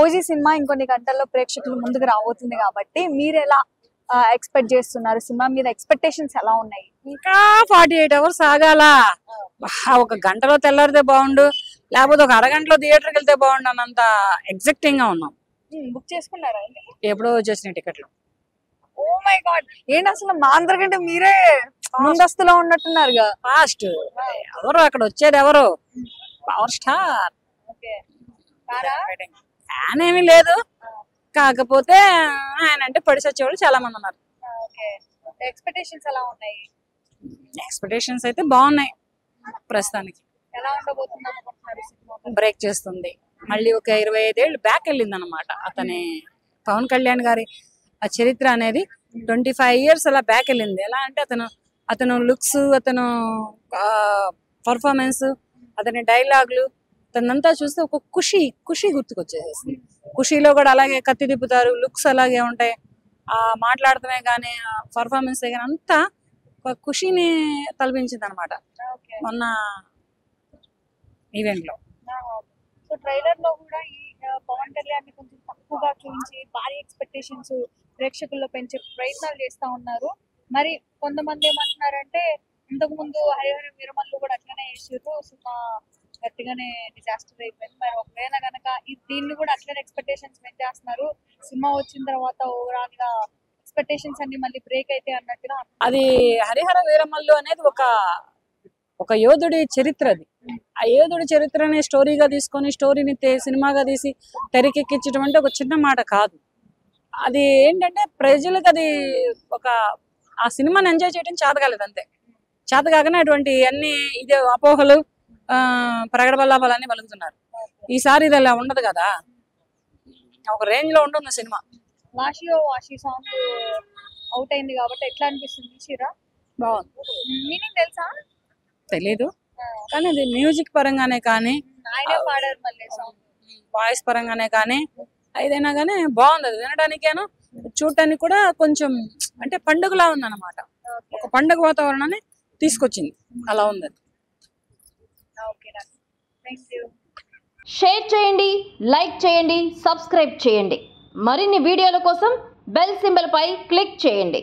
OG cinema ఇంకొన్ని గంటల్లో ప్రేక్షకుల ముందుకు రాబోతుంది కాబట్టి మీరు ఎలా ఎక్స్పెక్ట్ చేస్తున్నారు? సినిమా మీద ఎక్స్పెక్టేషన్స్ ఎలా ఉన్నాయి? ఇంకా 48 hours ఆగాల. ఒక గంటలో తెల్లారితే బాగుండు, లేకపోతే ఒక అరగంటలో థియేటర్కి వెళ్తే బాగుండు అన్నంత ఎగ్జైటింగ్ గా ఉన్నాం. బుక్ చేసుకున్నారా? ఎప్పుడో వచ్చేసిన టికెట్లు. ఓ మై గాడ్, ఏంటి అసలు మా అందరికంటే మీరే ముందస్తులో ఉన్నట్టున్నారుగా. ఫాస్ట్ ఎవరు అక్కడ వచ్చేది? ఎవరు? Power star. ఫ్యాన్ ఏమీ లేదు, కాకపోతే ఆయన అంటే పడిసి వచ్చేవాళ్ళు చాలా మంది ఉన్నారు. ఎక్స్పెక్టేషన్స్ ఎలా ఉన్నాయి? ఎక్స్పెక్టేషన్స్ అయితే బాగున్నాయి. ప్రస్తుతానికి ఎలా ఉండబోతుంది అనుకుంటున్నారు సినిమా? బ్రేక్ చేస్తుంది. మళ్ళీ ఒక 25 ఏళ్ళు బ్యాక్ వెళ్ళింది అనమాట. అతని పవన్ కళ్యాణ్ గారి ఆ చరిత్ర అనేది 25 years అలా బ్యాక్ వెళ్ళింది. ఎలా అంటే అతను లుక్స్, అతను పర్ఫార్మెన్స్, అతని డైలాగులు, అతనంతా చూస్తే ఒక ఖుషి గుర్తుకొచ్చేసేసింది. ఖుషిలో కూడా అలాగే కత్తి తిప్పుతారు, లుక్స్ అలాగే ఉంటాయి, ఆ మాట్లాడటమే కానీ పర్ఫార్మెన్స్ కానీ అంతా ఒక ఖుషిని తలపించింది అనమాట మొన్న ఈవెంట్ లో. సో ట్రైలర్ లో కూడా ఈ పవన్ కళ్యాణ్ కొంచెం తక్కువగా చూపించి భారీ ఎక్స్పెక్టేషన్స్ ప్రేక్షకుల్లో పెంచే ప్రయత్నాలు చేస్తా ఉన్నారు. మరి కొంతమంది ఏమంటున్నారంటే ఇంతకు ముందు హరిహర వీరమల్లు కూడా అట్లనే చేసారు, సినిమా గట్టిగానే డిజాస్టర్ అయిపోయింది. మరి ఒకవేళ కనుక దీన్ని కూడా అట్లనే ఎక్స్పెక్టేషన్స్ పెంచేస్తున్నారు, సినిమా వచ్చిన తర్వాత ఓవరాల్ గా ఎక్స్పెక్టేషన్స్ అన్ని మళ్ళీ బ్రేక్ అయితే అన్నట్టుగా. అది హరిహర వీరమల్లు అనేది ఒక యోధుడి చరిత్ర. అది ఆ యోధుడి చరిత్రని స్టోరీగా తీసుకొని స్టోరీని సినిమాగా తీసి తెరకెక్కించడం అంటే ఒక చిన్న మాట కాదు. అది ఏంటంటే ప్రజలకు అది ఆ సినిమాని ఎంజాయ్ చేయడం చేత కాలేదు, అంతే. చేత కాకనే అటువంటి అన్ని ఇదే అపోహలు, ప్రగడబల్లాపాలన్నీ పలుకుతున్నారు. ఈసారి ఇది అలా ఉండదు కదా, ఒక రేంజ్ లో ఉంటుంది సినిమా. వాషి సాంగ్ అవుట్ అయింది కాబట్టి ఎట్లా అనిపిస్తుంది? చూసిరా? బాగుంది. మీనింగ్ తెలుసా? తెలీదు, కానీ అది మ్యూజిక్ పరంగానే కానీ ఆయనే పాడారు, మళ్ళీ సాంగ్ వాయిస్ పరంగానే కానీ ఏదైనా కానీ బాగుంది. అది వినడానికేను చూడటానికి కూడా కొంచెం అంటే పండుగలా ఉంది అనమాట. ఒక పండుగ వాతావరణాన్ని తీసుకొచ్చింది, అలా ఉంది. షేర్ చేయండి, లైక్ చేయండి, సబ్స్క్రైబ్ చేయండి. మరిన్ని వీడియోల కోసం బెల్ సింబల్ పై క్లిక్ చేయండి.